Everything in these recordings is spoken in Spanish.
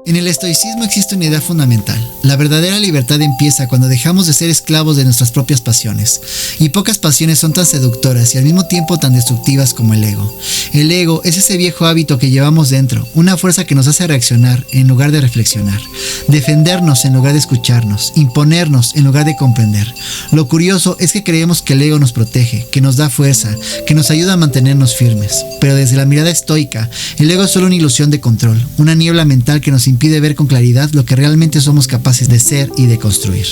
En el estoicismo existe una idea fundamental. La verdadera libertad empieza cuando dejamos de ser esclavos de nuestras propias pasiones. Y pocas pasiones son tan seductoras y al mismo tiempo tan destructivas como el ego. El ego es ese viejo hábito que llevamos dentro, una fuerza que nos hace reaccionar en lugar de reflexionar, defendernos en lugar de escucharnos, imponernos en lugar de comprender. Lo curioso es que creemos que el ego nos protege, que nos da fuerza, que nos ayuda a mantenernos firmes. Pero desde la mirada estoica, el ego es solo una ilusión de control, una niebla mental que nos impide ver con claridad lo que realmente somos capaces de ser y de construir.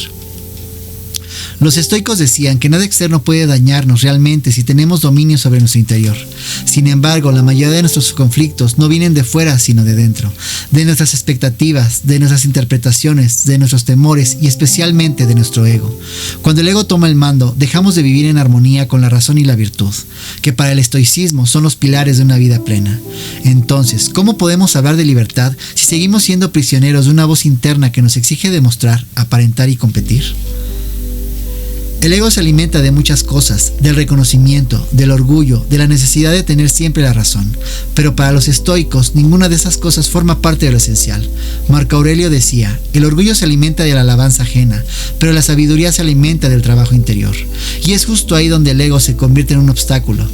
Los estoicos decían que nada externo puede dañarnos realmente si tenemos dominio sobre nuestro interior. Sin embargo, la mayoría de nuestros conflictos no vienen de fuera, sino de dentro, de nuestras expectativas, de nuestras interpretaciones, de nuestros temores y especialmente de nuestro ego. Cuando el ego toma el mando, dejamos de vivir en armonía con la razón y la virtud, que para el estoicismo son los pilares de una vida plena. Entonces, ¿cómo podemos hablar de libertad si seguimos siendo prisioneros de una voz interna que nos exige demostrar, aparentar y competir? El ego se alimenta de muchas cosas, del reconocimiento, del orgullo, de la necesidad de tener siempre la razón. Pero para los estoicos, ninguna de esas cosas forma parte de lo esencial. Marco Aurelio decía, el orgullo se alimenta de la alabanza ajena, pero la sabiduría se alimenta del trabajo interior. Y es justo ahí donde el ego se convierte en un obstáculo.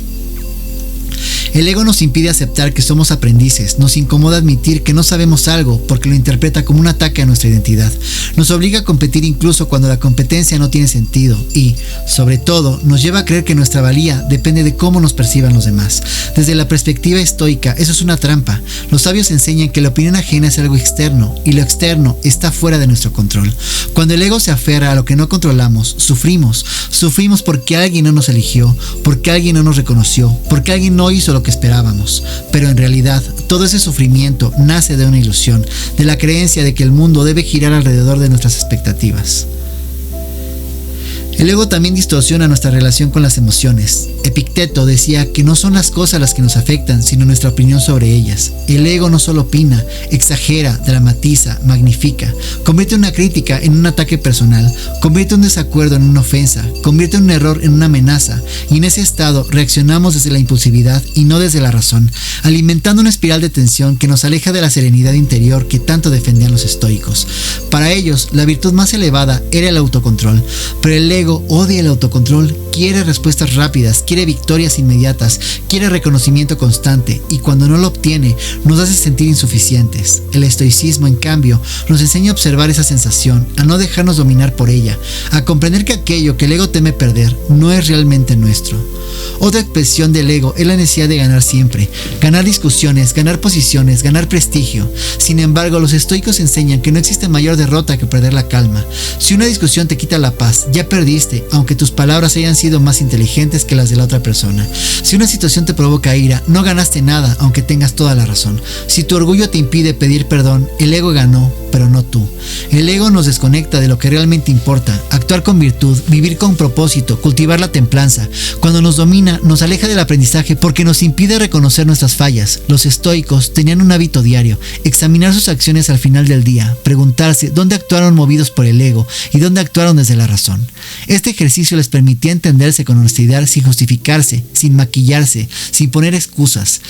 El ego nos impide aceptar que somos aprendices, nos incomoda admitir que no sabemos algo porque lo interpreta como un ataque a nuestra identidad. Nos obliga a competir incluso cuando la competencia no tiene sentido y, sobre todo, nos lleva a creer que nuestra valía depende de cómo nos perciban los demás. Desde la perspectiva estoica, eso es una trampa. Los sabios enseñan que la opinión ajena es algo externo y lo externo está fuera de nuestro control. Cuando el ego se aferra a lo que no controlamos, sufrimos. Sufrimos porque alguien no nos eligió, porque alguien no nos reconoció, porque alguien no hizo lo que esperábamos. Pero en realidad, todo ese sufrimiento nace de una ilusión, de la creencia de que el mundo debe girar alrededor de nuestras expectativas. El ego también distorsiona nuestra relación con las emociones. Epicteto decía que no son las cosas las que nos afectan, sino nuestra opinión sobre ellas. El ego no solo opina, exagera, dramatiza, magnifica, convierte una crítica en un ataque personal, convierte un desacuerdo en una ofensa, convierte un error en una amenaza, y en ese estado reaccionamos desde la impulsividad y no desde la razón, alimentando una espiral de tensión que nos aleja de la serenidad interior que tanto defendían los estoicos. Para ellos, la virtud más elevada era el autocontrol, pero el ego odia el autocontrol, quiere respuestas rápidas, quiere victorias inmediatas, quiere reconocimiento constante y cuando no lo obtiene nos hace sentir insuficientes. El estoicismo, en cambio, nos enseña a observar esa sensación, a no dejarnos dominar por ella, a comprender que aquello que el ego teme perder no es realmente nuestro. Otra expresión del ego es la necesidad de ganar siempre, ganar discusiones, ganar posiciones, ganar prestigio. Sin embargo, los estoicos enseñan que no existe mayor derrota que perder la calma. Si una discusión te quita la paz, ya perdiste, aunque tus palabras hayan sido más inteligentes que las de la otra persona. Si una situación te provoca ira, no ganaste nada, aunque tengas toda la razón. Si tu orgullo te impide pedir perdón, el ego ganó, pero no tú. El ego nos desconecta de lo que realmente importa, actuar con virtud, vivir con propósito, cultivar la templanza. Cuando nos domina, nos aleja del aprendizaje porque nos impide reconocer nuestras fallas. Los estoicos tenían un hábito diario, examinar sus acciones al final del día, preguntarse dónde actuaron movidos por el ego y dónde actuaron desde la razón. Este ejercicio les permitía entenderse con honestidad sin justificarse, sin maquillarse, sin poner excusas.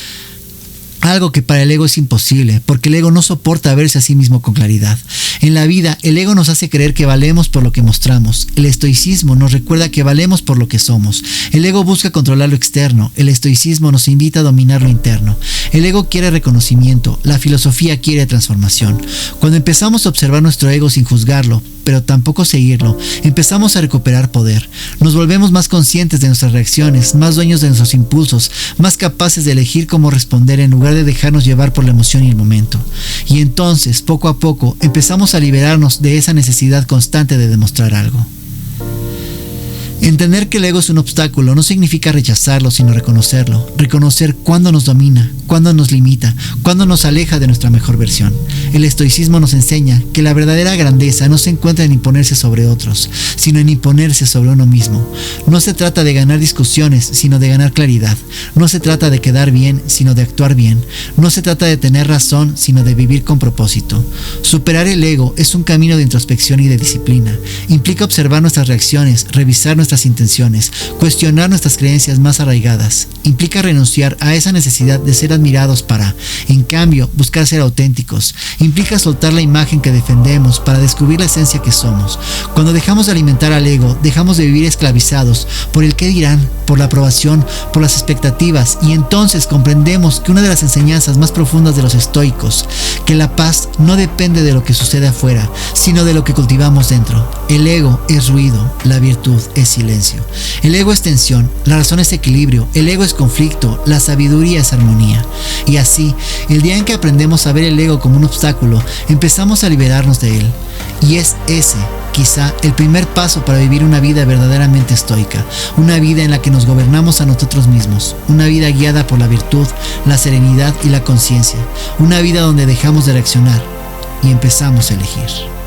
Algo que para el ego es imposible, porque el ego no soporta verse a sí mismo con claridad. En la vida, el ego nos hace creer que valemos por lo que mostramos. El estoicismo nos recuerda que valemos por lo que somos. El ego busca controlar lo externo. El estoicismo nos invita a dominar lo interno. El ego quiere reconocimiento. La filosofía quiere transformación. Cuando empezamos a observar nuestro ego sin juzgarlo, pero tampoco seguirlo, empezamos a recuperar poder. Nos volvemos más conscientes de nuestras reacciones, más dueños de nuestros impulsos, más capaces de elegir cómo responder en lugar de dejarnos llevar por la emoción y el momento. Y entonces, poco a poco, empezamos a liberarnos de esa necesidad constante de demostrar algo. Entender que el ego es un obstáculo no significa rechazarlo, sino reconocerlo. Reconocer cuándo nos domina, cuándo nos limita, cuándo nos aleja de nuestra mejor versión. El estoicismo nos enseña que la verdadera grandeza no se encuentra en imponerse sobre otros, sino en imponerse sobre uno mismo. No se trata de ganar discusiones, sino de ganar claridad. No se trata de quedar bien, sino de actuar bien. No se trata de tener razón, sino de vivir con propósito. Superar el ego es un camino de introspección y de disciplina. Implica observar nuestras reacciones, revisar nuestras nuestras intenciones, cuestionar nuestras creencias más arraigadas. Implica renunciar a esa necesidad de ser admirados para, en cambio, buscar ser auténticos. Implica soltar la imagen que defendemos para descubrir la esencia que somos. Cuando dejamos de alimentar al ego, dejamos de vivir esclavizados por el qué dirán, por la aprobación, por las expectativas, y entonces comprendemos que una de las enseñanzas más profundas de los estoicos, que la paz no depende de lo que sucede afuera, sino de lo que cultivamos dentro. El ego es ruido, la virtud es silencio. El ego es tensión, la razón es equilibrio, el ego es conflicto, la sabiduría es armonía. Y así, el día en que aprendemos a ver el ego como un obstáculo, empezamos a liberarnos de él. Y es ese, quizá, el primer paso para vivir una vida verdaderamente estoica, una vida en la que nos gobernamos a nosotros mismos, una vida guiada por la virtud, la serenidad y la conciencia, una vida donde dejamos de reaccionar y empezamos a elegir.